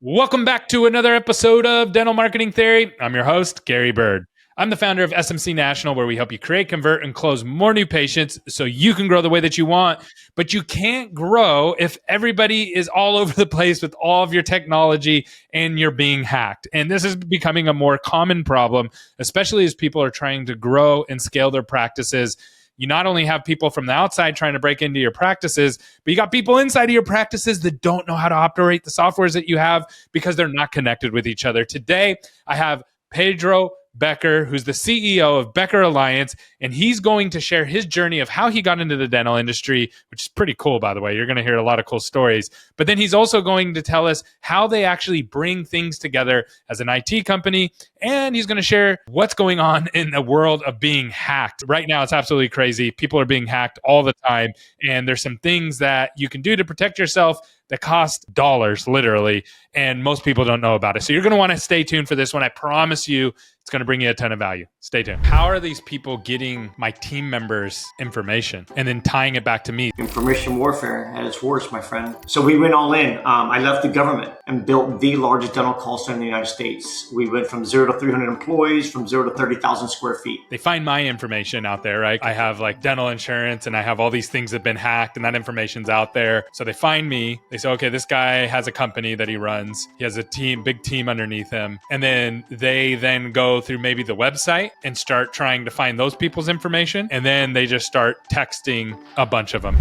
Welcome back to another episode of Dental Marketing Theory. I'm your host, Gary Bird. I'm the founder of SMC National, where we help you create, convert, and close more new patients so you can grow the way that you want. But you can't grow if everybody is all over the place with all of your technology and you're being hacked. And this is becoming a more common problem, especially as people are trying to grow and scale their practices. You not only have people from the outside trying to break into your practices, but you got people inside of your practices that don't know how to operate the softwares that you have because they're not connected with each other. Today, I have Pedro Becker, who's the CEO of Becker Alliance, and he's going to share his journey of how he got into the dental industry, which is pretty cool, by the way. You're going to hear a lot of cool stories. But then he's also going to tell us how they actually bring things together as an IT company, and he's going to share what's going on in the world of being hacked. Right now, it's absolutely crazy. People are being hacked all the time, and there's some things that you can do to protect yourself that cost dollars, literally, and most people don't know about it. So you're going to want to stay tuned for this one. I promise you it's going to bring you a ton of value. Stay tuned. How are these people getting my team members' information and then tying it back to me? Information warfare at its worst, my friend. So we went all in. I left the government and built the largest dental call center in the United States. We went from 0 to 300 employees, from 0 to 30,000 square feet. They find my information out there, right? I have like dental insurance and I have all these things that have been hacked and that information's out there. So they find me. They say, okay, this guy has a company that he runs. He has a team, big team underneath him. And then they then go through maybe the website and start trying to find those people's information. And then they just start texting a bunch of them.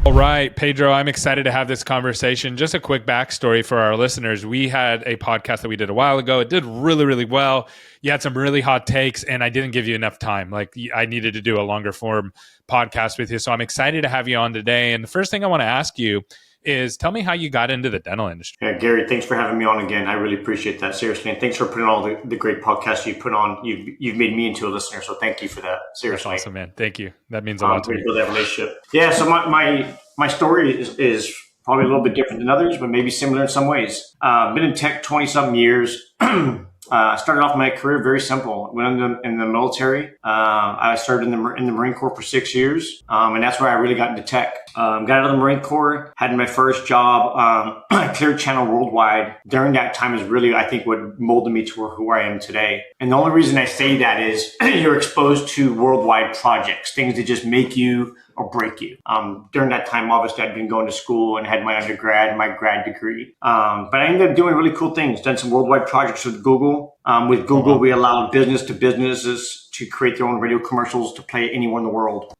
All right, Pedro, I'm excited to have this conversation. Just a quick backstory for our listeners. We had a podcast that we did a while ago. It did really, really well. You had some really hot takes, and I didn't give you enough time. Like, I needed to do a longer form podcast with you. So I'm excited to have you on today. And the first thing I want to ask you is, tell me how you got into the dental industry. Yeah, Gary, thanks for having me on again. I really appreciate that, seriously. And thanks for putting all the great podcasts you put on. You've made me into a listener, so thank you for that. Seriously. That's awesome, man. Thank you. That means a lot to me. Build that relationship. Yeah, so my story is probably a little bit different than others, but maybe similar in some ways. Been in tech 20-something years. Started off my career very simple. Went in the military. I started in the Marine Corps for 6 years, and that's where I really got into tech. Got out of the Marine Corps, had my first job, Clear Channel Worldwide. During that time is really, I think, what molded me to who I am today. And the only reason I say that is you're exposed to worldwide projects, things that just make you or break you. During that time, obviously, I'd been going to school and had my undergrad and my grad degree. But I ended up doing really cool things, done some worldwide projects with Google. With Google, we allowed business to businesses to create their own radio commercials to play anywhere in the world.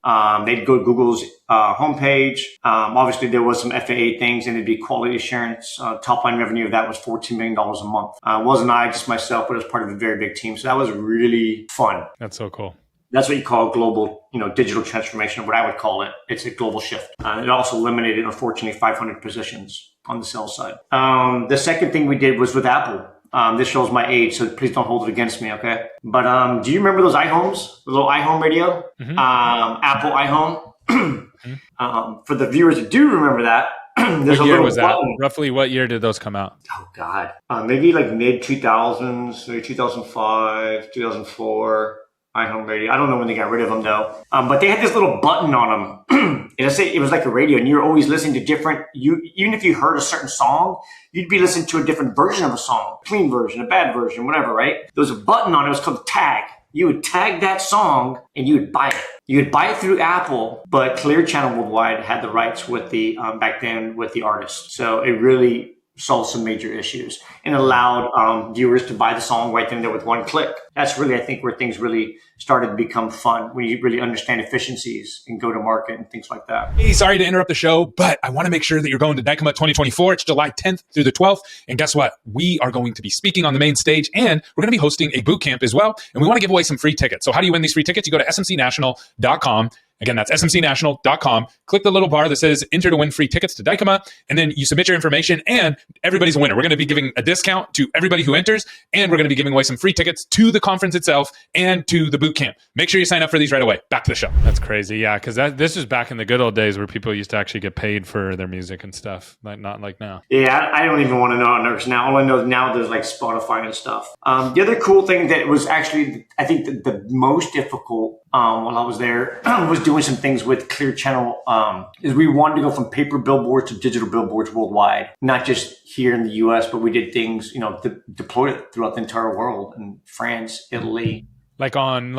They'd go to Google's homepage. Obviously, there was some FAA things, and it'd be quality assurance. Top line revenue of that was $14 million a month. Wasn't I just myself, but it was part of a very big team. So that was really fun. That's so cool. That's what you call global, digital transformation, what I would call it. It's a global shift. It also eliminated, unfortunately, 500 positions on the sales side. The second thing we did was with Apple. This shows my age, so please don't hold it against me, okay? But do you remember those iHomes, the little iHome radio? Mm-hmm. Apple iHome? For the viewers that do remember that, there's what a year little was that? button. Roughly what year did those come out? Oh, God. Maybe like mid-2000s, maybe 2005, 2004. iHome radio. I don't know when they got rid of them though. But they had this little button on them. It was like a radio, and you're always listening to different. Even if you heard a certain song, you'd be listening to a different version of a song, a clean version, a bad version, whatever. Right? There was a button on it. It was called tag. You would tag that song and you would buy it. You would buy it through Apple, but Clear Channel Worldwide had the rights with the back then with the artist. So it really solved some major issues and allowed viewers to buy the song right then and there with one click. That's really, I think, where things really started to become fun, when you really understand efficiencies and go to market and things like that. Hey, sorry to interrupt the show, but I want to make sure that you're going to DICOMA 2024. It's July 10th through the 12th. And guess what? We are going to be speaking on the main stage, and we're going to be hosting a boot camp as well. And we want to give away some free tickets. So how do you win these free tickets? You go to smcnational.com. Again, that's smcnational.com. Click the little bar that says enter to win free tickets to DICOMA, and then you submit your information, and everybody's a winner. We're going to be giving a discount to everybody who enters, and we're going to be giving away some free tickets to the conference itself and to the boot camp. Make sure you sign up for these right away. Back to the show. That's crazy. Yeah, because this is back in the good old days where people used to actually get paid for their music and stuff, like not like now. Yeah, I don't even want to know how it works now. All I know is now there's like Spotify and stuff. The other cool thing that was actually, I think, the most difficult while I was there was doing some things with Clear Channel. Is we wanted to go from paper billboards to digital billboards worldwide, not just here in the U.S., but we did things, deployed it throughout the entire world in France, Italy. Like on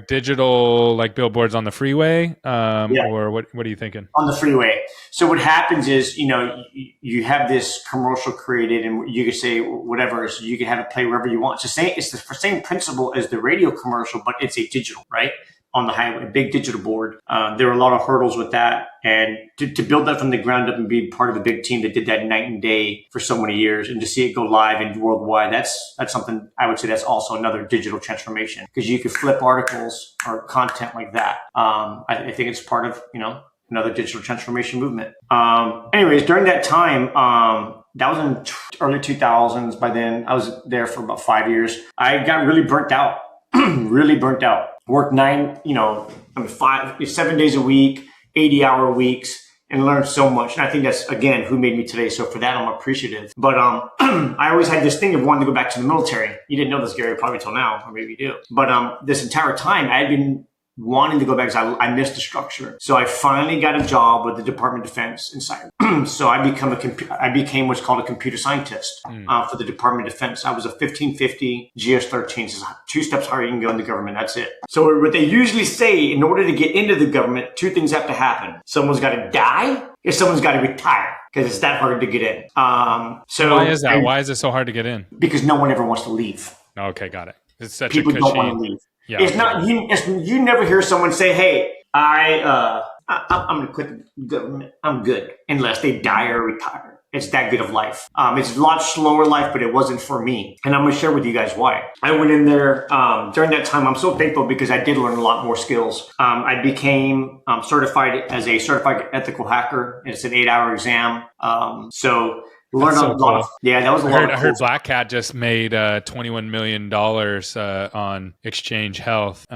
digital like billboards on the freeway, Yeah. or what are you thinking? On the freeway. So what happens is, you have this commercial created, and you can say whatever, so you can have it play wherever you want. So it's the same principle as the radio commercial, but it's a digital, right? On the highway, a big digital board. There were a lot of hurdles with that. And to build that from the ground up and be part of a big team that did that night and day for so many years, and to see it go live and worldwide, that's something I would say that's also another digital transformation, because you could flip articles or content like that. I think it's part of, another digital transformation movement. Anyways, during that time, that was in early 2000s. By then, I was there for about 5 years. I got really burnt out, really burnt out. Worked 7 days a week, 80-hour weeks, and learned so much. And I think that's, again, who made me today. So for that, I'm appreciative. But I always had this thing of wanting to go back to the military. You didn't know this, Gary, probably till now, or maybe you do. But this entire time, I had been wanting to go back because I missed the structure. So I finally got a job with the Department of Defense in cyber. So I became what's called a computer scientist for the Department of Defense. I was a 1550 GS-13. So 2 steps higher you can go in the government. That's it. So what they usually say, in order to get into the government, 2 things have to happen. Someone's got to die, or someone's got to retire, because it's that hard to get in. So why is that? Why is it so hard to get in? Because no one ever wants to leave. Okay, got it. It's such People a cushy. don't want to leave. Yeah, it's not you never hear someone say, "Hey, I'm going to quit the government. I'm good," unless they die or retire. It's that good of life. It's a lot slower life, but it wasn't for me. And I'm going to share with you guys why. I went in there during that time. I'm so thankful because I did learn a lot more skills. I became certified as a certified ethical hacker. It's an 8-hour exam. So learned a lot. Yeah, that was a lot. I heard Black Cat just made $21 million on Exchange Health.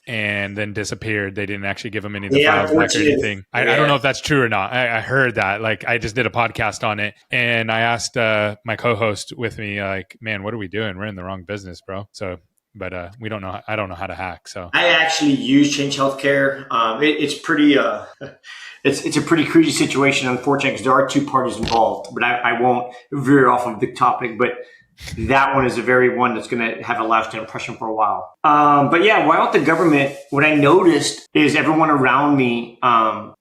And then disappeared. They didn't actually give him any of the files back or anything. I don't know if that's true or not. I heard that. Like, I just did a podcast on it, and I asked my co-host with me, like, "Man, what are we doing? We're in the wrong business, bro." So, but we don't know. I don't know how to hack. So I actually use Change Healthcare. It's pretty. It's a pretty crazy situation, unfortunately, because there are 2 parties involved. But I won't veer off of the topic. But that one is the very one that's going to have a lasting impression for a while. But yeah, while at the government, what I noticed is everyone around me,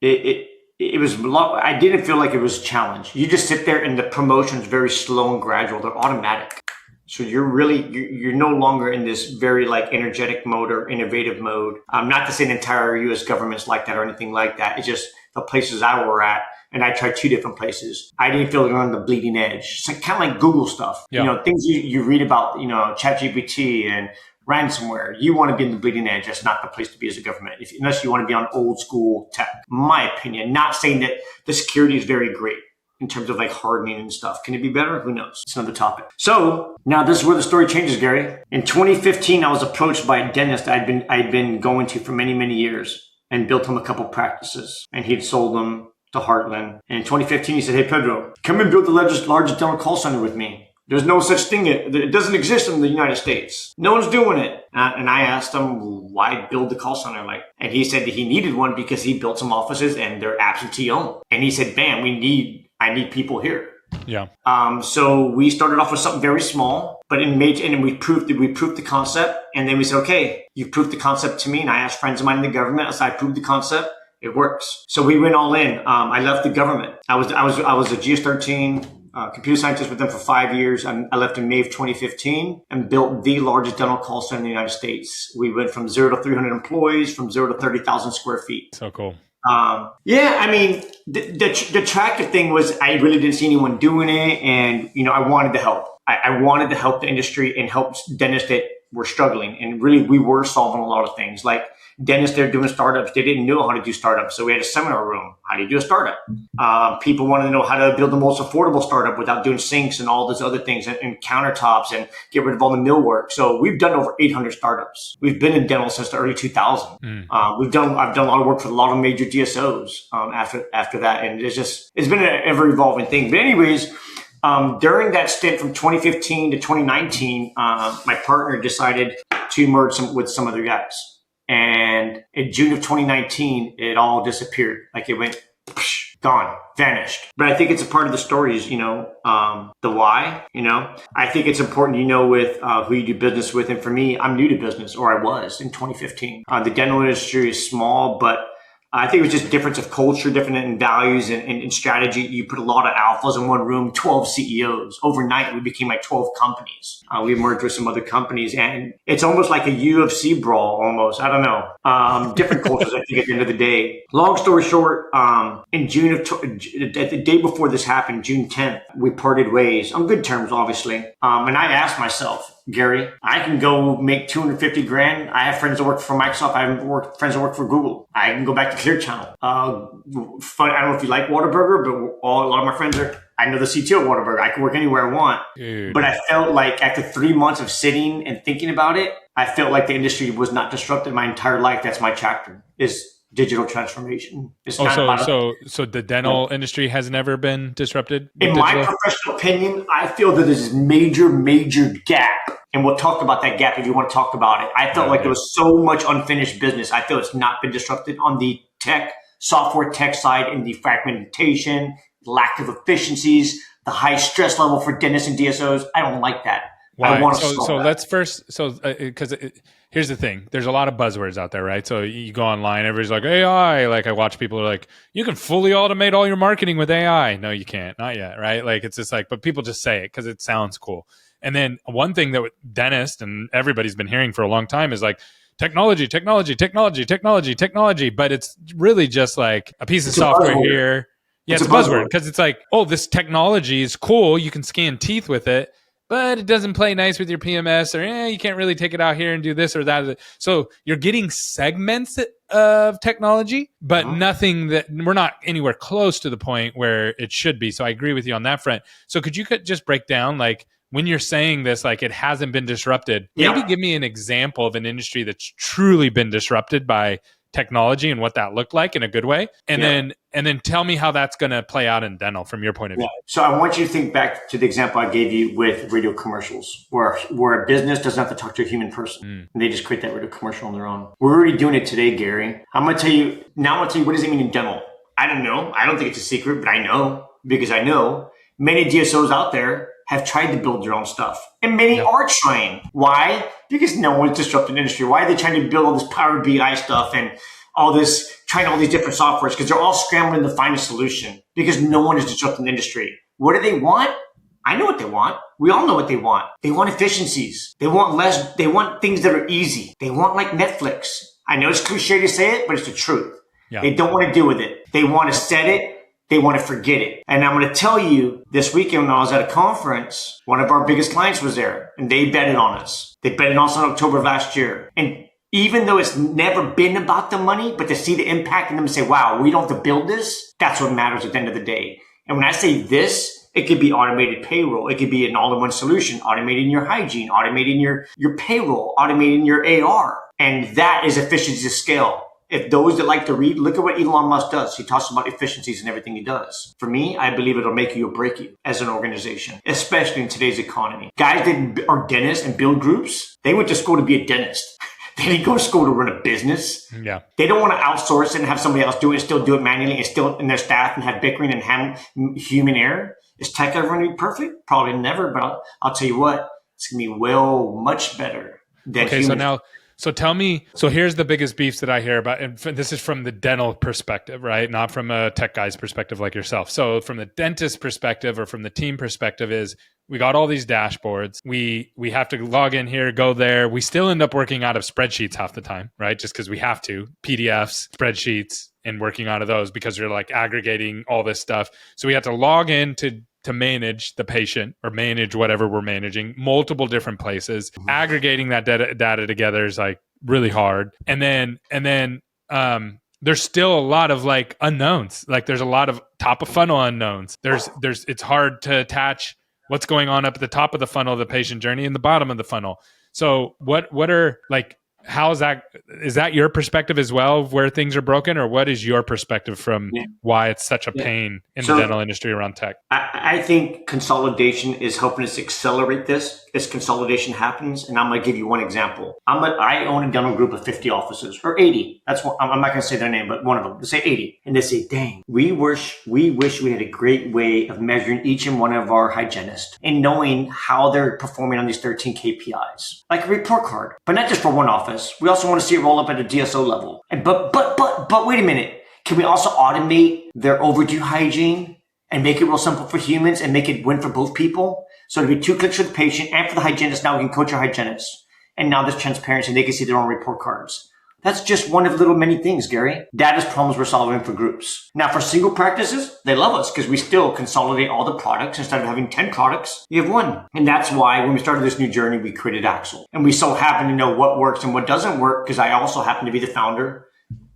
it was a lot. I didn't feel like it was a challenge. You just sit there, and the promotion's very slow and gradual. They're automatic. So you're no longer in this very like energetic mode or innovative mode. Not to say the entire U.S. government's like that or anything like that. It's just the places I were at. And I tried 2 different places. I didn't feel like on the bleeding edge. It's kind of like Google stuff. Yeah. Things you read about, ChatGPT and ransomware. You want to be in the bleeding edge. That's not the place to be as a government, unless you want to be on old school tech. My opinion. Not saying that the security is very great in terms of like hardening and stuff. Can it be better? Who knows? It's another topic. So now this is where the story changes, Gary. In 2015, I was approached by a dentist I'd been going to for many, many years, and built him a couple practices, and he'd sold them to Heartland. And in 2015, he said, "Hey, Pedro, come and build the largest dental call center with me. There's no such thing. It doesn't exist in the United States. No one's doing it." And I asked him, why build the call center? And he said that he needed one because he built some offices and they're absentee owned. And he said, "Bam, I need people here." Yeah. So we started off with something very small, but and we proved the concept. And then we said, "Okay, you've proved the concept to me." And I asked friends of mine in the government. I said, "I proved the concept. It works." So we went all in. I left the government. I was a GS-13 computer scientist with them for 5 years. I left in May of 2015 and built the largest dental call center in the United States. We went from 0 to 300 employees, from 0 to 30,000 square feet. So cool. Yeah, I mean, the attractive thing was I really didn't see anyone doing it, and I wanted to help. I wanted to help the industry and help dentists that were struggling, and really we were solving a lot of things. Like dentists, they're doing startups. They didn't know how to do startups, so we had a seminar room. How do you do a startup? People wanted to know how to build the most affordable startup without doing sinks and all those other things, and countertops, and get rid of all the millwork. So we've done over 800 startups. We've been in dental since the early 2000s. I've done a lot of work for a lot of major DSOs after that, and it's been an ever evolving thing. But anyways, during that stint from 2015 to 2019, my partner decided to merge with some other guys. And in June of 2019, it all disappeared. Like it went gone, vanished. But I think it's a part of the story is, the why, I think it's important, with who you do business with. And for me, I'm new to business, or I was in 2015. The dental industry is small, but I think it was just difference of culture, different in values and strategy. You put a lot of alphas in one room, 12 CEOs. Overnight, we became like 12 companies. We merged with some other companies, and it's almost like a UFC brawl almost. I don't know. Different cultures, I think, at the end of the day. Long story short, in June at the day before this happened, June 10th, we parted ways on good terms, obviously. And I asked myself, Gary, I can go make 250 grand. I have friends that work for Microsoft. I have friends that work for Google. I can go back to Clear Channel. I don't know if you like Whataburger, but a lot of my friends I know the CTO of Whataburger. I can work anywhere I want. Dude. But I felt like after 3 months of sitting and thinking about it, I felt like the industry was not disrupted my entire life. That's my chapter, is digital transformation. It's not so the dental industry has never been disrupted? In my professional opinion, I feel that there's a major gap. And we'll talk about that gap if you want to talk about it. I felt like there was so much unfinished business. I feel it's not been disrupted on the software tech side, in the fragmentation, lack of efficiencies, the high stress level for dentists and DSOs. I don't like that. Why? I want to solve that. Let's first, because here's the thing. There's a lot of buzzwords out there, right? So you go online, everybody's like, AI. Like I watch people are like, you can fully automate all your marketing with AI. No, you can't. Not yet, right? Like it's just like, but people just say it because it sounds cool. And then one thing that dentists and everybody's been hearing for a long time is like technology. But it's really just like a piece of software here. Yeah, it's a buzzword because it's like, oh, this technology is cool. You can scan teeth with it, but it doesn't play nice with your PMS, or you can't really take it out here and do this or that. So you're getting segments of technology, but nothing that we're not anywhere close to the point where it should be. So I agree with you on that front. So could you just break down like, when you're saying this, like it hasn't been disrupted, maybe give me an example of an industry that's truly been disrupted by technology and what that looked like in a good way. And then tell me how that's going to play out in dental from your point of view. Yeah. So I want you to think back to the example I gave you with radio commercials, where a business doesn't have to talk to a human person. And they just create that radio commercial on their own. We're already doing it today, Gary. I'm going to tell you, what does it mean in dental? I don't know. I don't think it's a secret, but I know, because I know many DSOs out there have tried to build their own stuff. And many are trying. Why? Because no one's disrupting the industry. Why are they trying to build all this Power BI stuff and all these different softwares? Because they're all scrambling to find a solution, because no one is disrupting the industry. What do they want? I know what they want. We all know what they want. They want efficiencies. They want less. They want things that are easy. They want like Netflix. I know it's cliche to say it, but it's the truth. Yeah. They don't want to deal with it. They want to set it. They want to forget it. And I'm going to tell you, this weekend when I was at a conference, one of our biggest clients was there, and they betted on us. They betted on us in October of last year. And even though it's never been about the money, but to see the impact in them and say, wow, we don't have to build this, that's what matters at the end of the day. And when I say this, it could be automated payroll. It could be an all-in-one solution, automating your hygiene, automating your payroll, automating your AR. And that is efficiency to scale. If those that like to read, look at what Elon Musk does. He talks about efficiencies in everything he does. For me, I believe it'll make you or break you as an organization, especially in today's economy. Guys that are dentists and build groups, they went to school to be a dentist. They didn't go to school to run a business. Yeah. They don't want to outsource it and have somebody else do it and still do it manually and still in their staff and have bickering and have human error. Is tech ever going to be perfect? Probably never, but I'll tell you what, it's going to be much better than human. So tell me, here's the biggest beefs that I hear about, and this is from the dental perspective, right? Not from a tech guy's perspective like yourself. So from the dentist perspective or from the team perspective is, we got all these dashboards. We have to log in here, go there. We still end up working out of spreadsheets half the time, right? Just because we have to. PDFs, spreadsheets, and working out of those because you're like aggregating all this stuff. So we have to log in to manage the patient or manage whatever we're managing, multiple different places. Aggregating that data together is like really hard. And then there's still a lot of like unknowns. Like there's a lot of top of funnel unknowns. It's hard to attach what's going on up at the top of the funnel, the patient journey, and the bottom of the funnel. So what are like, how is that your perspective as well of where things are broken, or what is your perspective from why it's such a pain in the dental industry around tech? I think consolidation is helping us accelerate this as consolidation happens. And I'm going to give you one example. I own a dental group of 50 offices, or 80. That's what, I'm not going to say their name, but one of them. They say 80. And they say, dang, we wish we had a great way of measuring each and one of our hygienists and knowing how they're performing on these 13 KPIs, like a report card, but not just for one office. We also want to see it roll up at a DSO level. And but wait a minute. Can we also automate their overdue hygiene and make it real simple for humans and make it win for both people? So it'll be 2 clicks for the patient and for the hygienist. Now we can coach our hygienists. And now there's transparency and they can see their own report cards. That's just one of the little many things, Gary. That is problems we're solving for groups. Now for single practices, they love us because we still consolidate all the products. Instead of having 10 products, you have one. And that's why when we started this new journey, we created Axel. And we so happen to know what works and what doesn't work because I also happen to be the founder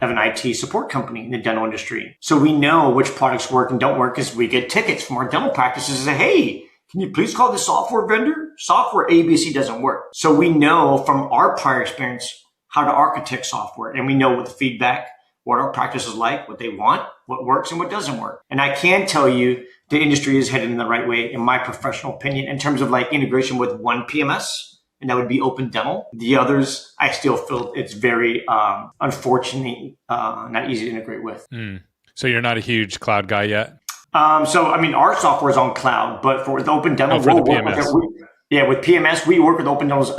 of an IT support company in the dental industry. So we know which products work and don't work because we get tickets from our dental practices and say, hey, can you please call this software vendor? Software ABC doesn't work. So we know from our prior experience how to architect software. And we know what the feedback, what our practice is like, what they want, what works and what doesn't work. And I can tell you the industry is headed in the right way, in my professional opinion, in terms of like integration with one PMS. And that would be Open Dental. The others, I still feel it's very, unfortunately, not easy to integrate with. So you're not a huge cloud guy yet? Our software is on cloud, but for the Open Dental, for the PMS. With PMS, we work with Open Dental's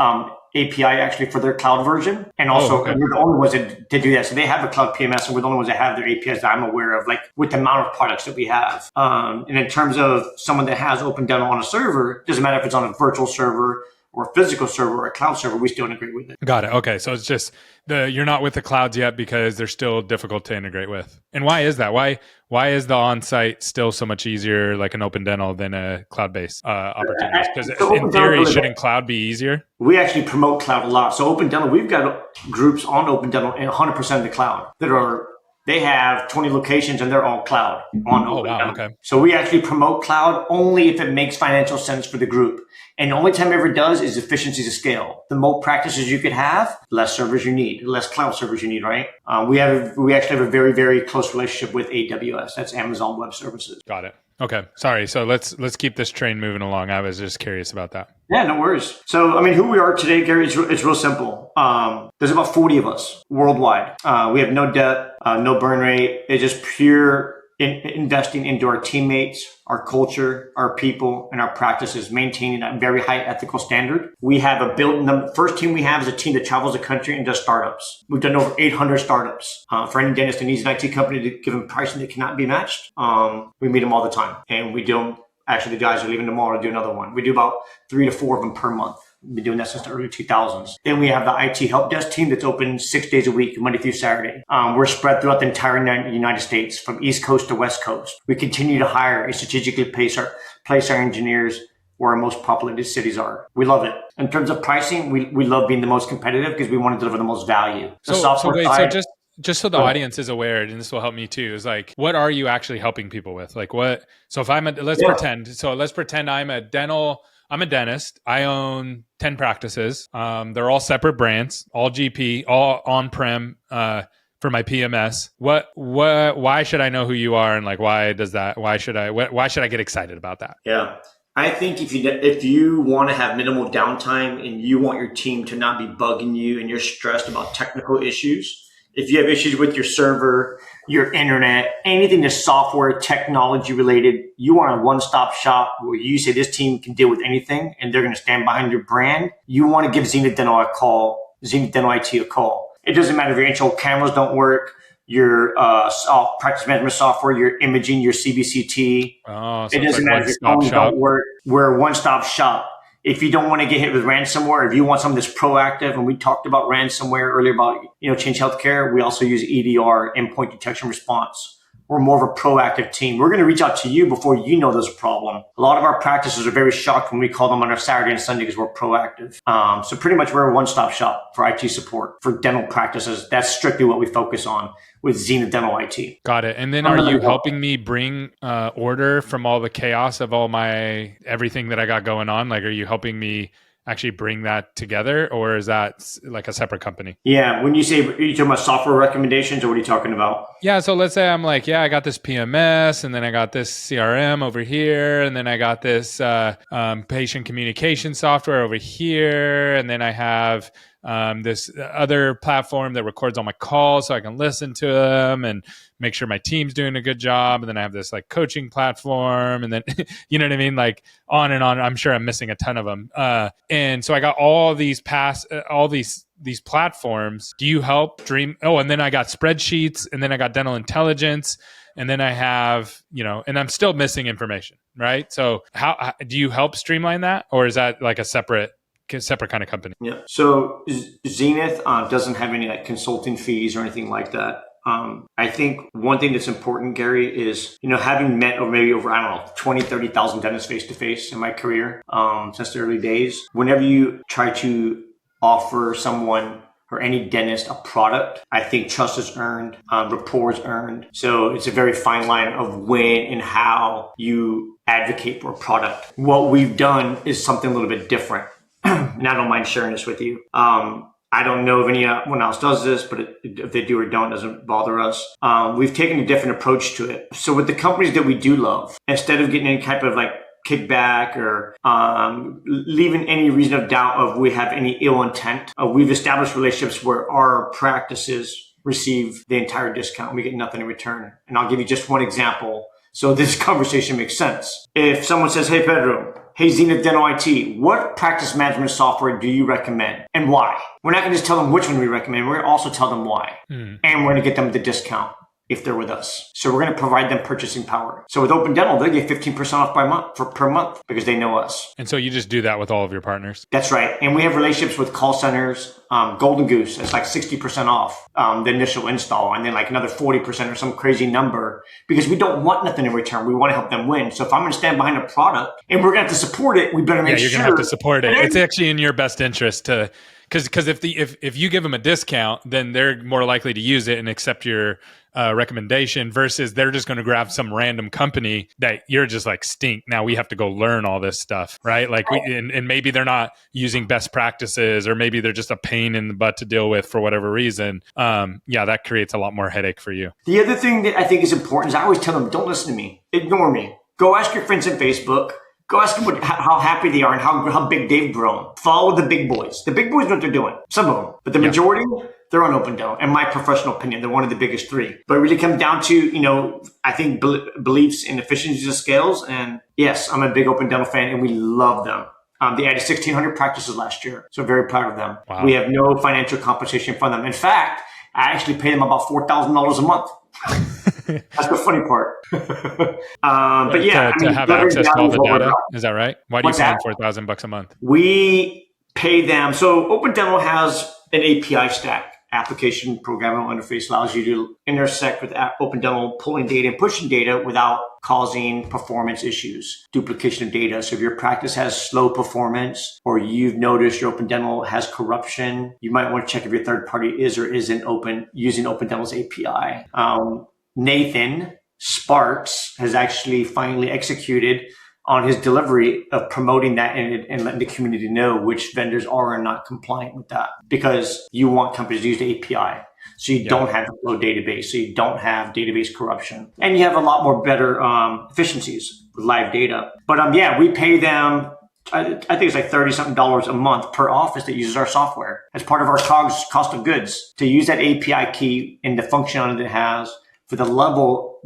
API actually for their cloud version. And also, we're the only ones that do that. So they have a cloud PMS, and we're the only ones that have their APIs that I'm aware of, like with the amount of products that we have. And in terms of someone that has Open Dental on a server, doesn't matter if it's on a virtual server or a physical server or a cloud server, we still integrate with it. Got it. Okay. So it's just you're not with the clouds yet because they're still difficult to integrate with. And why is that? Why is the on-site still so much easier, like an Open Dental, than a cloud-based opportunity? Because in theory, shouldn't cloud be easier? We actually promote cloud a lot. So Open Dental, we've got groups on Open Dental in 100% of the cloud they have 20 locations and they're all cloud on Open Dental. Okay. So we actually promote cloud only if it makes financial sense for the group. And the only time it ever does is efficiencies of scale. The more practices you could have, less servers you need, less cloud servers you need, right? We actually have a very, very close relationship with AWS. That's Amazon Web Services. Got it. Okay. Sorry. So let's keep this train moving along. I was just curious about that. Yeah, no worries. So, who we are today, Gary, it's real simple. There's about 40 of us worldwide. We have no debt, no burn rate. It's just pure investing into our teammates, our culture, our people, and our practices, maintaining that very high ethical standard. We have the first team we have is a team that travels the country and does startups. We've done over 800 startups. For any dentist that needs an IT company to give them pricing that cannot be matched, we meet them all the time. And we do them. Actually, the guys are leaving tomorrow to do another one. We do about 3 to 4 of them per month. We've been doing that since the early 2000s. Then we have the IT help desk team that's open 6 days a week, Monday through Saturday. We're spread throughout the entire United States, from East Coast to West Coast. We continue to hire and strategically place our engineers where our most populated cities are. We love it. In terms of pricing, we love being the most competitive because we want to deliver the most value. Just so the audience is aware, and this will help me too, is like, what are you actually helping people with? Like what? So if let's pretend I'm a dentist. I own 10 practices. They're all separate brands, all GP, all on-prem, for my PMS. Why should I know who you are? And like, why should I get excited about that? Yeah. I think if you want to have minimal downtime and you want your team to not be bugging you and you're stressed about technical issues, if you have issues with your server, your internet, anything that's software, technology related, you want a one-stop shop where you say this team can deal with anything and they're going to stand behind your brand. You want to give Zenith Dental IT a call. It doesn't matter if your internal cameras don't work, your practice management software, your imaging, your CBCT. So it doesn't matter if your phones don't work. We're a one-stop shop. If you don't want to get hit with ransomware, if you want something that's proactive, and we talked about ransomware earlier about, Change Healthcare, we also use EDR, endpoint detection response. We're more of a proactive team. We're going to reach out to you before you know there's a problem. A lot of our practices are very shocked when we call them on our Saturday and Sunday because we're proactive. So pretty much we're a one-stop shop for IT support for dental practices. That's strictly what we focus on with Zenith Dental IT. Got it. And then are you helping me bring order from all the chaos of all my everything that I got going on? Like, are you helping me actually bring that together, or is that like a separate company? Yeah. When you say, are you talking about software recommendations, or what are you talking about? Yeah. So let's say I'm like, yeah, I got this PMS, and then I got this CRM over here, and then I got this patient communication software over here, and then I have this other platform that records all my calls so I can listen to them and make sure my team's doing a good job. And then I have this like coaching platform, and then, you know what I mean? Like on and on. I'm sure I'm missing a ton of them. And so I got all these these platforms. Do you help Dream? Oh, and then I got spreadsheets, and then I got dental intelligence, and then I have, and I'm still missing information, right? So how do you help streamline that, or is that like a separate kind of company? Yeah. So Zenith doesn't have any like consulting fees or anything like that. I think one thing that's important, Gary, is, having met over 20, 30,000 dentists face to face in my career, since the early days, whenever you try to offer someone or any dentist a product, I think trust is earned, rapport is earned. So it's a very fine line of when and how you advocate for a product. What we've done is something a little bit different. And I don't mind sharing this with you. I don't know if anyone else does this, but if they do or don't, it doesn't bother us. We've taken a different approach to it. So with the companies that we do love, instead of getting any type of like kickback or leaving any reason of doubt of we have any ill intent, we've established relationships where our practices receive the entire discount. We get nothing in return. And I'll give you just one example so this conversation makes sense. If someone says, hey, Pedro, hey, Zenith Dental IT, what practice management software do you recommend and why? We're not going to just tell them which one we recommend. We're going to also tell them why. And we're going to get them the discount if they're with us. So we're going to provide them purchasing power. So with Open Dental, they get 15% off per month because they know us. And so you just do that with all of your partners? That's right. And we have relationships with call centers. Golden Goose, it's like 60% off the initial install, and then like another 40% or some crazy number, because we don't want nothing in return. We want to help them win. So if I'm going to stand behind a product and we're going to have to support it, we better make sure. Yeah, you're going to have to support it. It's actually in your best interest to, because if you give them a discount, then they're more likely to use it and accept your recommendation, versus they're just going to grab some random company that you're just like, stink. Now we have to go learn all this stuff, right? Like, and maybe they're not using best practices, or maybe they're just a pain in the butt to deal with for whatever reason. That creates a lot more headache for you. The other thing that I think is important is I always tell them, don't listen to me. Ignore me. Go ask your friends on Facebook. Go ask them how happy they are and how big they've grown. Follow the big boys. The big boys know what they're doing. Some of them. But the majority, they're on Open Dental. In my professional opinion, they're one of the biggest three. But it really comes down to, I think beliefs in efficiencies of scales. And yes, I'm a big Open Dental fan, and we love them. They added 1,600 practices last year. So very proud of them. Wow. We have no financial compensation from them. In fact, I actually pay them about $4,000 a month. That's the funny part. But yeah, to have access to all the data. Is that right? Why do you pay them $4,000 a month? We pay them. So Open Dental has an API stack. Application programmable interface allows you to intersect with Open Dental, pulling data and pushing data without causing performance issues, duplication of data. So if your practice has slow performance, or you've noticed your Open Dental has corruption, you might want to check if your third party is or isn't using Open Dental's API. Nathan Sparks has actually finally executed on his delivery of promoting that and letting the community know which vendors are not compliant with that, because you want companies to use the API. So you don't have a low database. So you don't have database corruption, and you have a lot more better efficiencies with live data. But we pay them, I think it's like $30-something a month per office that uses our software as part of our COGS, cost of goods, to use that API key and the functionality it has. For the level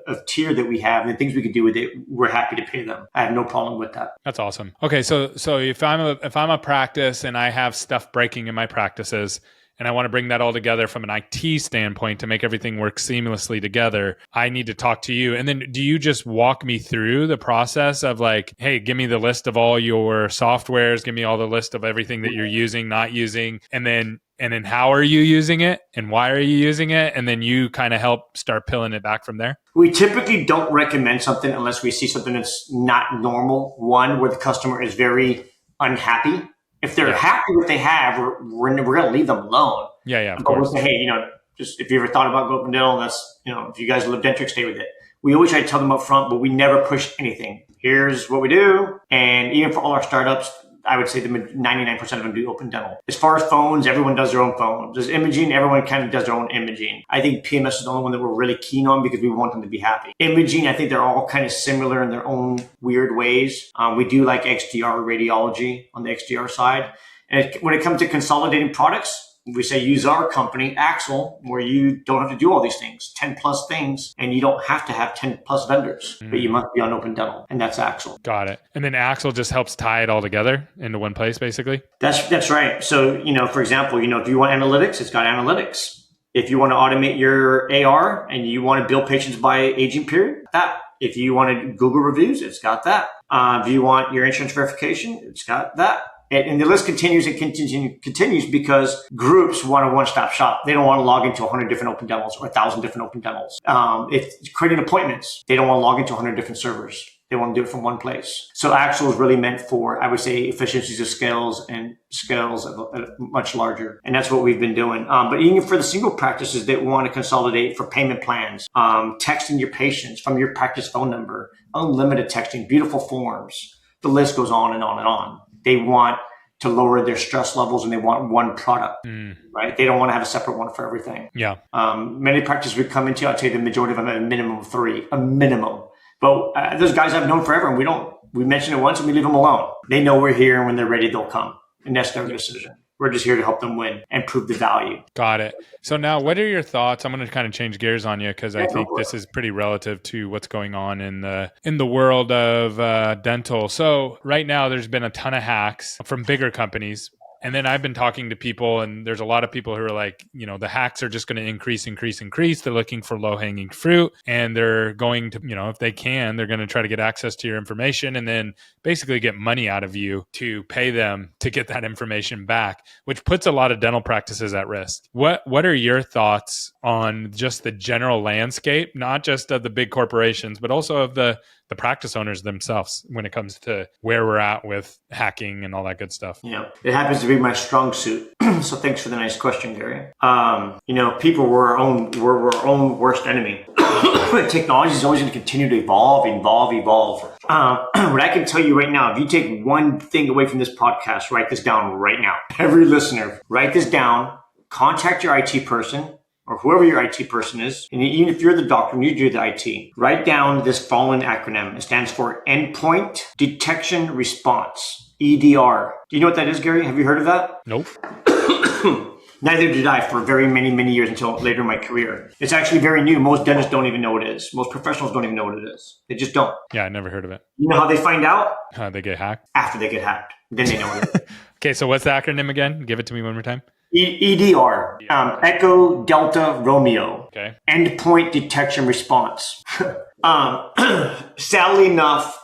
of tier that we have and the things we could do with it, we're happy to pay them. I have no problem with that. That's awesome. Okay, so if I'm a practice and I have stuff breaking in my practices, and I want to bring that all together from an IT standpoint to make everything work seamlessly together, I need to talk to you. And then do you just walk me through the process of like, hey, give me the list of all your softwares, give me all the list of everything that you're using, not using, and then how are you using it and why are you using it? And then you kind of help start peeling it back from there. We typically don't recommend something unless we see something that's not normal. One, where the customer is very unhappy. If they're happy with what they have, we're going to leave them alone. Yeah, of but course. We'll say, hey, just if you ever thought about Open Dental, that's, if you guys live Dentrix, stay with it. We always try to tell them up front, but we never push anything. Here's what we do. And even for all our startups, I would say the 99% of them do open dental. As far as phones, everyone does their own phones. There's imaging, everyone kind of does their own imaging. I think PMS is the only one that we're really keen on because we want them to be happy. Imaging, I think they're all kind of similar in their own weird ways. We do like XDR radiology on the XDR side. And when it comes to consolidating products, we say use our company, Axel, where you don't have to do all these things, 10 plus things, and you don't have to have 10 plus vendors, but you must be on open dental, and that's Axel. Got it. And then Axel just helps tie it all together into one place, basically? That's right. So, for example, if you want analytics, it's got analytics. If you want to automate your AR and you want to bill patients by aging period, that. If you want to Google reviews, it's got that. If you want your insurance verification, it's got that. And the list continues and continues because groups want a one-stop shop. They don't want to log into 100 different open dentals or 1,000 different open dentals. It's creating appointments. They don't want to log into 100 different servers. They want to do it from one place. So Axel is really meant for, I would say, efficiencies of scales and scales much larger. And that's what we've been doing. But even for the single practices that want to consolidate for payment plans, texting your patients from your practice phone number, unlimited texting, beautiful forms. The list goes on and on and on. They want to lower their stress levels and they want one product, right? They don't want to have a separate one for everything. Yeah. Many practices we come into, I'd say the majority of them have a minimum of 3, a minimum. But those guys I've known forever and we mention it once and we leave them alone. They know we're here and when they're ready, they'll come. And that's their decision. We're just here to help them win and prove the value. Got it. So now what are your thoughts? I'm going to kind of change gears on you because I think this is pretty relative to what's going on in the world of dental. So right now there's been a ton of hacks from bigger companies. And then I've been talking to people and there's a lot of people who are like, the hacks are just going to increase. They're looking for low hanging fruit and they're going to, if they can, they're going to try to get access to your information and then basically get money out of you to pay them to get that information back, which puts a lot of dental practices at risk. What are your thoughts on just the general landscape, not just of the big corporations, but also of the practice owners themselves when it comes to where we're at with hacking and all that good stuff? Yeah, it happens to be my strong suit. So thanks for the nice question, Gary. People were our own worst enemy. Technology is always going to continue to evolve. What I can tell you right now, if you take one thing away from this podcast, write this down right now. Every listener, write this down, contact your IT person, or whoever your IT person is, and even if you're the doctor and you do the IT, write down this following acronym. It stands for Endpoint Detection Response, EDR. Do you know what that is, Gary? Have you heard of that? Nope. Neither did I for very many, many years until later in my career. It's actually very new. Most dentists don't even know what it is. Most professionals don't even know what it is. They just don't. Yeah, I never heard of it. You know how they find out? How they get hacked? After they get hacked. Then they know what it is. Okay, so what's the acronym again? Give it to me one more time. EDR, Echo Delta Romeo, okay. Endpoint Detection Response. Sadly enough,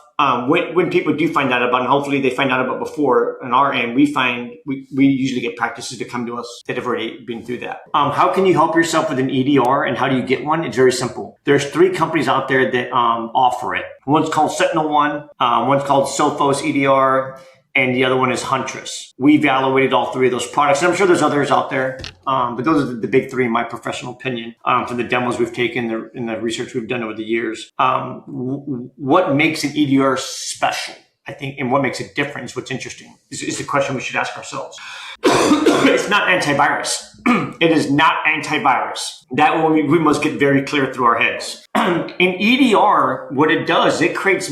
when people do find out about it, and hopefully they find out about it before on our end, we find we usually get practices to come to us that have already been through that. How can you help yourself with an EDR and how do you get one? It's very simple. There's 3 companies out there that offer it. One's called Sentinel One, one's called Sophos EDR, and the other one is Huntress. We evaluated all 3 of those products. And I'm sure there's others out there, but those are the big 3 in my professional opinion from the demos we've taken and the research we've done over the years. What makes an EDR special, I think, and what makes it different is what's interesting, is the question we should ask ourselves. It's not antivirus. It is not antivirus. That one we must get very clear through our heads. In EDR, what it does, it creates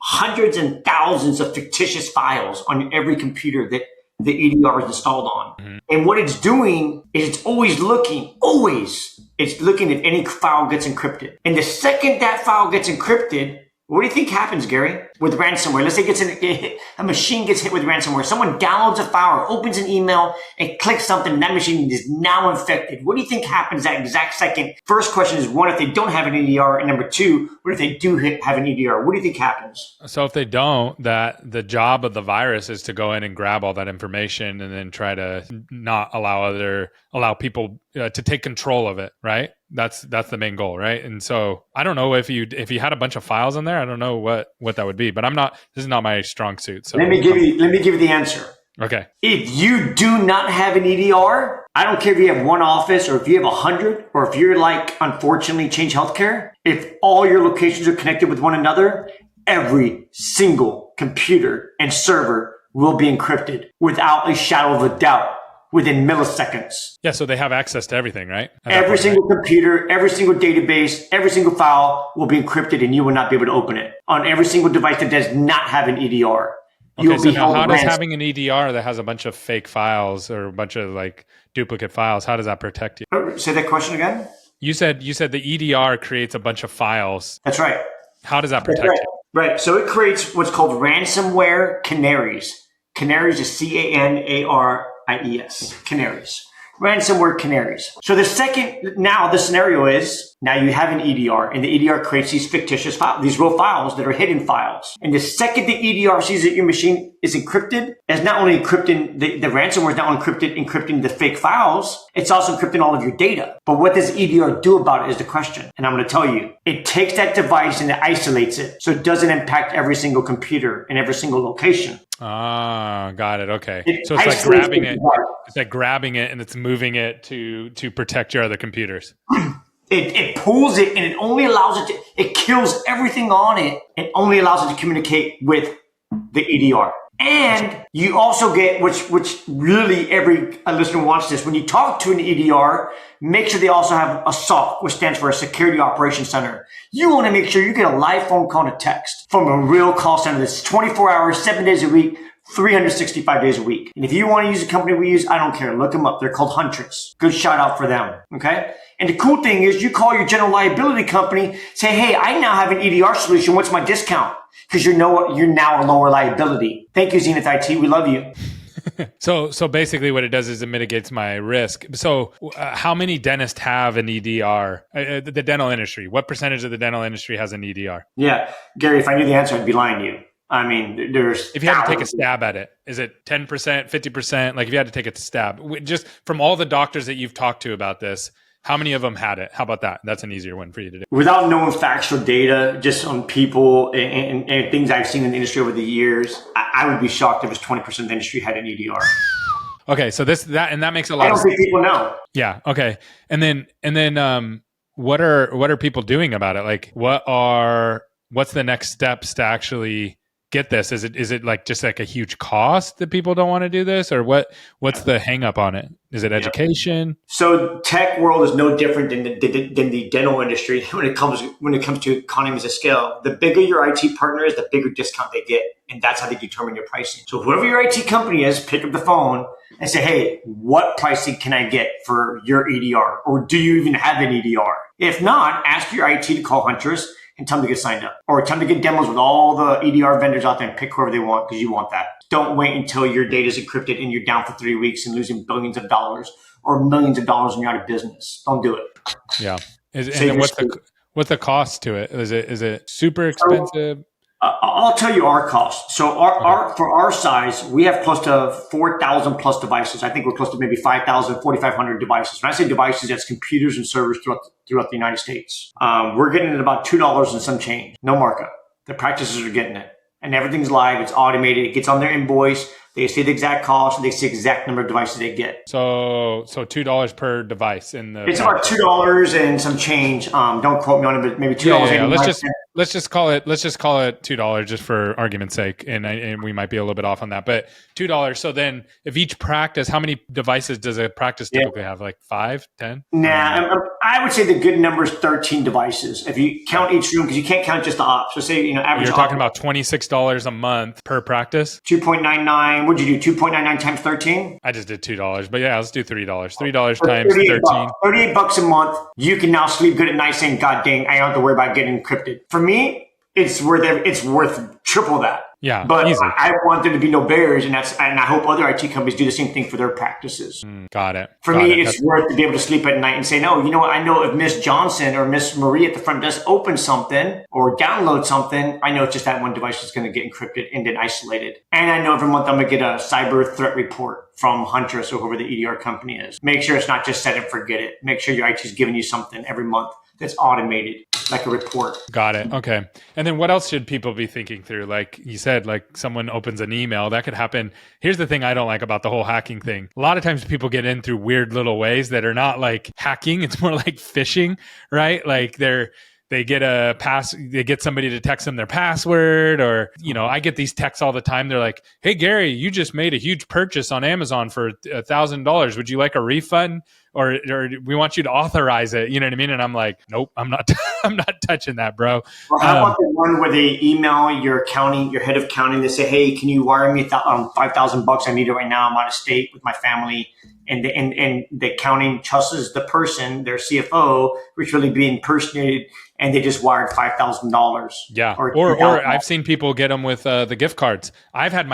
hundreds and thousands of fictitious files on every computer that the EDR is installed on. Mm-hmm. And what it's doing is it's always looking if any file gets encrypted. And the second that file gets encrypted, what do you think happens, Gary, with ransomware? Let's say a machine gets hit with ransomware. Someone downloads a file or opens an email and clicks something, and that machine is now infected. What do you think happens that exact second? First question is, 1, if they don't have an EDR, and number 2, what if they do have an EDR? What do you think happens? So if they don't, that the job of the virus is to go in and grab all that information and then try to not allow people to take control of it, right? That's the main goal, right? And so I don't know if you had a bunch of files in there, I don't know what that would be, but this is not my strong suit. So let me give you the answer. Okay. If you do not have an EDR, I don't care if you have 1 office or if you have 100, or if you're like, unfortunately, Change Healthcare, if all your locations are connected with one another, every single computer and server will be encrypted without a shadow of a doubt within milliseconds. Yeah, so they have access to everything, right? Every single computer, every single database, every single file will be encrypted and you will not be able to open it on every single device that does not have an EDR. Okay, so now how does having an EDR that has a bunch of fake files or a bunch of like duplicate files, how does that protect you? Say that question again? You said the EDR creates a bunch of files. That's right. How does that protect you? Right. So it creates what's called ransomware canaries. Canaries is CANARIES. Canaries. Ransomware canaries. So the scenario is, now you have an EDR, and the EDR creates these fictitious files, these real files that are hidden files. And the second the EDR sees that your machine is encrypted, it's not only encrypting, the ransomware is not only encrypting the fake files, it's also encrypting all of your data. But what does EDR do about it is the question. And I'm going to tell you, it takes that device and it isolates it so it doesn't impact every single computer in every single location. Ah, got it. Okay. So it's like grabbing it. It's like grabbing it and it's moving it to protect your other computers. It pulls it and it only allows it kills everything on it. It only allows it to communicate with the EDR. And you also get, which really every listener wants this, when you talk to an EDR, make sure they also have a SOC, which stands for a Security Operations Center. You want to make sure you get a live phone call and a text from a real call center that's 24 hours, 7 days a week, 365 days a week. And if you want to use a company we use, I don't care. Look them up. They're called Huntress. Good shout out for them. Okay. And the cool thing is you call your general liability company, say, hey, I now have an EDR solution. What's my discount? Because you're now a lower liability. Thank you, Zenith IT. We love you. So basically what it does is it mitigates my risk. So how many dentists have an EDR? The dental industry, what percentage of the dental industry has an EDR? Yeah. Gary, if I knew the answer, I'd be lying to you. I mean, there's... If you had to take a stab at it, is it 10%, 50%? Like if you had to take a stab, just from all the doctors that you've talked to about this, how many of them had it? How about that? That's an easier one for you to do. Without knowing factual data, just on people and things I've seen in the industry over the years, I would be shocked if it was 20% of the industry had an EDR. Okay, so that makes a lot of sense. I don't think people know. Yeah. Okay. And then what are people doing about it? Like what's the next steps to actually get this? Is it like just like a huge cost that people don't want to do this, or what's the hang up on it? Is it education? So tech world is no different than the dental industry when it comes to economies of scale. The bigger your IT partner is, the bigger discount they get, and that's how they determine your pricing. So whoever your IT company is, pick up the phone and say, hey, what pricing can I get for your EDR? Or do you even have an EDR? If not, ask your IT to call Huntress and tell them to get signed up, or tell them to get demos with all the EDR vendors out there and pick whoever they want, because you want that. Don't wait until your data is encrypted and you're down for 3 weeks and losing billions of dollars or millions of dollars and you're out of business. Don't do it. Yeah. And then what's the cost to it? Is it super expensive? I'll tell you our cost. So for our size, we have close to 4,000 plus devices. I think we're close to maybe 5,000, 4,500 devices. When I say devices, that's computers and servers throughout the United States. We're getting it about $2 and some change. No markup. The practices are getting it. And everything's live. It's automated. It gets on their invoice. They see the exact cost and they see the exact number of devices they get. So $2 per device it's about $2 and some change. Don't quote me on it, but maybe $2. Yeah. Let's just call it $2 just for argument's sake, and we might be a little bit off on that, but $2. So then, if each practice, how many devices does a practice typically have? Like 5, 10? Nah, I would say the good number is 13 devices. If you count each room, because you can't count just the ops. So say average. You're talking about $26 a month per practice. 2.99. What'd you do? 2.99 times 13. I just did $2, but yeah, let's do $3. $3 times 13. $38 a month. You can now sleep good at night, saying, "God dang, I don't have to worry about getting encrypted." For me, it's worth triple that. Yeah, but easy. I want there to be no barriers, and I hope other IT companies do the same thing for their practices. Got it. For me, it's worth to be able to sleep at night and say, no, you know what? I know if Miss Johnson or Miss Marie at the front desk opens something or download something, I know it's just that one device that's going to get encrypted and then isolated. And I know every month I'm going to get a cyber threat report from Huntress or whoever the EDR company is. Make sure it's not just set and forget it. Make sure your IT is giving you something every month that's automated, like a report. Got it. Okay. And then what else should people be thinking through? Like you said, like someone opens an email, that could happen. Here's the thing I don't like about the whole hacking thing. A lot of times people get in through weird little ways that are not like hacking. It's more like phishing, right? Like they get somebody to text them their password, or, I get these texts all the time. They're like, "Hey, Gary, you just made a huge purchase on Amazon for $1,000. Would you like a refund? Or we want you to authorize it." You know what I mean? And I'm like, "Nope, I'm not, I'm not touching that, bro." Or how about the one where they email your head of accounting, they say, "Hey, can you wire me $5,000? I need it right now. I'm out of state with my family." And the accounting trusts the person, their CFO, which really being impersonated, and they just wired $5,000. Yeah. Or I've seen people get them with the gift cards. I've had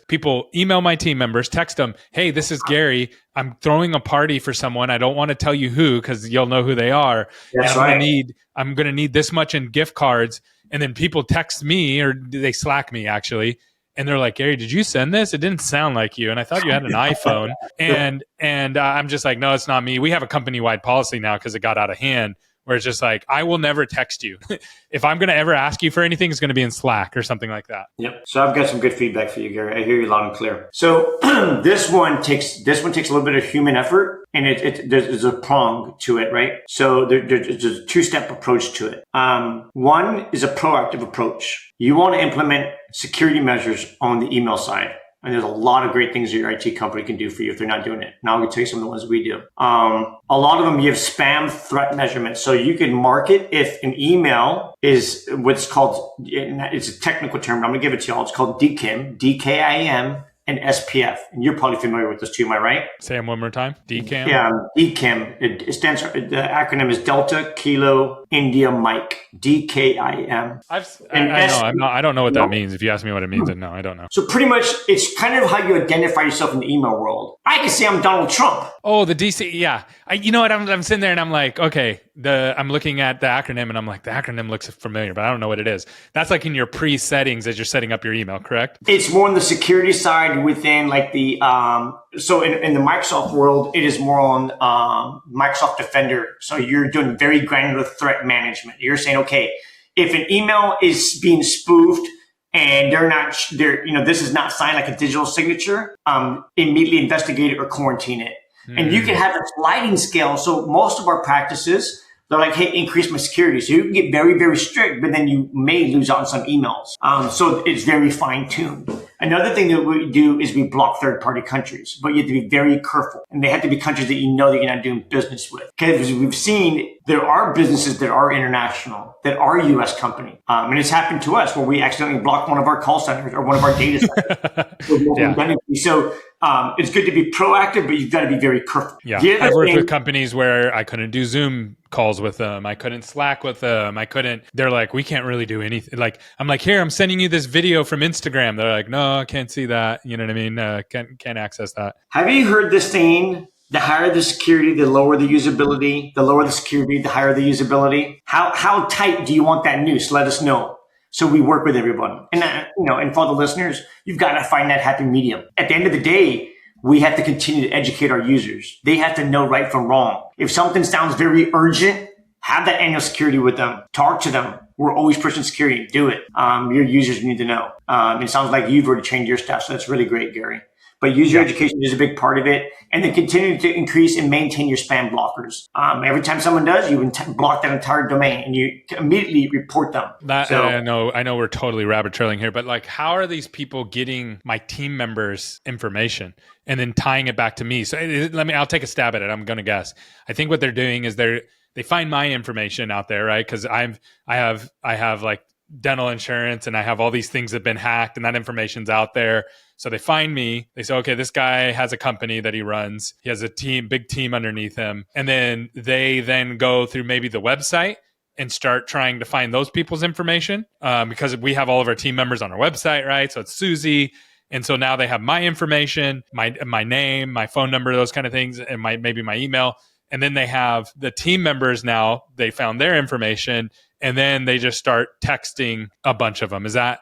people email my team members, text them, "Hey, this is Gary. I'm throwing a party for someone. I don't want to tell you who, because you'll know who they are. That's and I'm going to need this much in gift cards." And then people text me, or they Slack me actually. And they're like, "Gary, did you send this? It didn't sound like you. And I thought you had an iPhone." And I'm just like, "No, it's not me." We have a company-wide policy now because it got out of hand, where it's just like, I will never text you. If I'm going to ever ask you for anything, it's going to be in Slack or something like that. Yep. So I've got some good feedback for you, Gary. I hear you loud and clear. So this one takes a little bit of human effort, and there's a prong to it, right? So there's a two-step approach to it. One is a proactive approach. You want to implement security measures on the email side. And there's a lot of great things that your IT company can do for you if they're not doing it. Now I'm going to tell you some of the ones we do. A lot of them, you have spam threat measurement. So you can mark it if an email is what's called, it's a technical term, but I'm going to give it to y'all. It's called DKIM, DKIM, and SPF. And you're probably familiar with this too, am I right? Say them one more time. DKIM? Yeah, DKIM. It stands for, the acronym is Delta Kilo India Mike. DKIM. I don't know what that means. If you ask me what it means, then no, I don't know. So pretty much, it's kind of how you identify yourself in the email world. I can say I'm Donald Trump. Oh, the DC, yeah. You know what? I'm sitting there and I'm like, okay, I'm looking at the acronym and I'm like, the acronym looks familiar, but I don't know what it is. That's like in your pre-settings as you're setting up your email, correct? It's more on the security side within like the, so in the Microsoft world, it is more on Microsoft Defender. So you're doing very granular threat management. You're saying, okay, if an email is being spoofed and this is not signed like a digital signature, immediately investigate it or quarantine it. And you can have a sliding scale. So most of our practices, they're like, "Hey, increase my security." So you can get very, very strict, but then you may lose out on some emails. So it's very fine tuned. Another thing that we do is we block third-party countries, but you have to be very careful. And they have to be countries that you know that you're not doing business with. Because we've seen there are businesses that are international, that are U.S. company. And it's happened to us where we accidentally blocked one of our call centers or one of our data centers. Yeah. So it's good to be proactive, but you've got to be very careful. Yeah, I've worked with companies where I couldn't do Zoom calls with them. I couldn't Slack with them. They're like, "We can't really do anything." Like, I'm like, "Here, I'm sending you this video from Instagram." They're like, "No, I can't see that." You know what I mean? Can't access that. Have you heard this saying? The higher the security, the lower the usability. The lower the security, the higher the usability. How tight do you want that noose? Let us know. So we work with everyone. And, and for the listeners, you've got to find that happy medium. At the end of the day, we have to continue to educate our users. They have to know right from wrong. If something sounds very urgent, have that annual security with them. Talk to them. We're always pushing security. Do it. Your users need to know. It sounds like you've already trained your staff, so that's really great, Gary. But user education is a big part of it. And then continue to increase and maintain your spam blockers. Every time someone does, you block that entire domain and you immediately report them. I know we're totally rabbit trailing here, but like, how are these people getting my team members' information and then tying it back to me? So I'll take a stab at it. I'm going to guess. I think what they're doing is they find my information out there, right? Because I have like dental insurance and I have all these things that have been hacked and that information's out there. So they find me, they say, "Okay, this guy has a company that he runs. He has a big team underneath him." And then they go through maybe the website and start trying to find those people's information because we have all of our team members on our website, right? So it's Susie. And so now they have my information, my name, my phone number, those kind of things, and maybe my email. And then they have the team members now, they found their information, and then they just start texting a bunch of them. Is that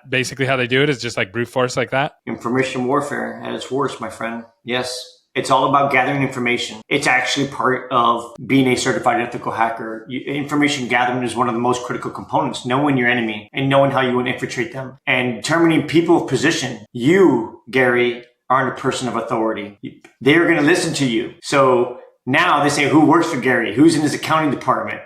basically how they do it? Is just like brute force like that? Information warfare at its worst, my friend. Yes. It's all about gathering information. It's actually part of being a certified ethical hacker. Information gathering is one of the most critical components. Knowing your enemy and knowing how you want to infiltrate them and determining people of position. You, Gary, aren't a person of authority. They're going to listen to you. So now they say, "Who works for Gary? Who's in his accounting department?"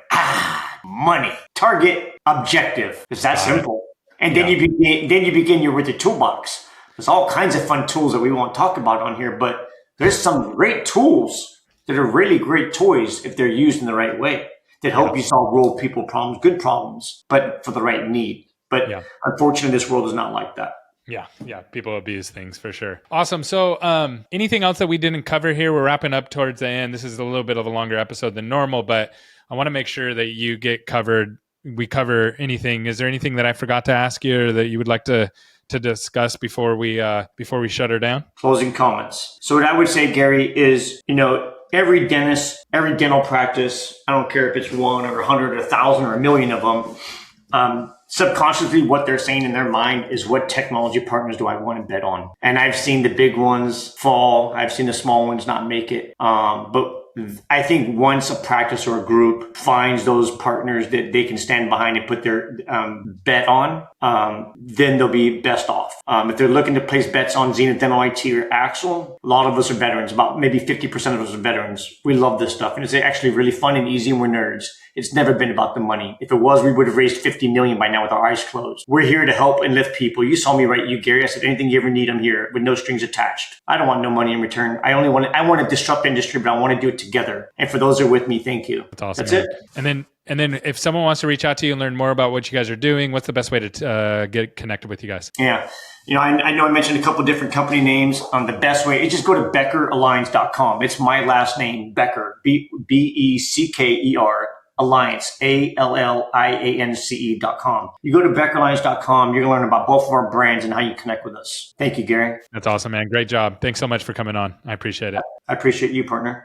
money. Target objective. It's that simple. And then you begin with your toolbox. There's all kinds of fun tools that we won't talk about on here, but there's some great tools that are really great toys if they're used in the right way that help you solve real people problems, good problems, but for the right need. But unfortunately, this world is not like that. Yeah. People abuse things for sure. Awesome. So anything else that we didn't cover here? We're wrapping up towards the end. This is a little bit of a longer episode than normal, but I want to make sure that you get covered. We cover anything. Is there anything that I forgot to ask you or that you would like to discuss before we shut her down? Closing comments. So what I would say, Gary, is, every dentist, every dental practice, I don't care if it's 1 or 100 or 1,000 or 1,000,000 of them, subconsciously what they're saying in their mind is, what technology partners do I want to bet on? And I've seen the big ones fall. I've seen the small ones not make it. But I think once a practice or a group finds those partners that they can stand behind and put their bet on, then they'll be best off. If they're looking to place bets on Zenith Dental IT or Axel, a lot of us are veterans. About maybe 50% of us are veterans. We love this stuff. And it's actually really fun and easy, and we're nerds. It's never been about the money. If it was, we would have raised 50 million by now with our eyes closed. We're here to help and lift people. You saw me right, Gary. I said, anything you ever need, I'm here with no strings attached. I don't want no money in return. I want to disrupt the industry, but I want to do it together. And for those who are with me, thank you. That's awesome. That's it. And then if someone wants to reach out to you and learn more about what you guys are doing, what's the best way to get connected with you guys? Yeah. I know I mentioned a couple different company names. The best way is just go to beckeralliance.com. It's my last name, Becker, Becker, Alliance, ALLIANCE.com. You go to beckeralliance.com, you're going to learn about both of our brands and how you connect with us. Thank you, Gary. That's awesome, man. Great job. Thanks so much for coming on. I appreciate it. I appreciate you, partner.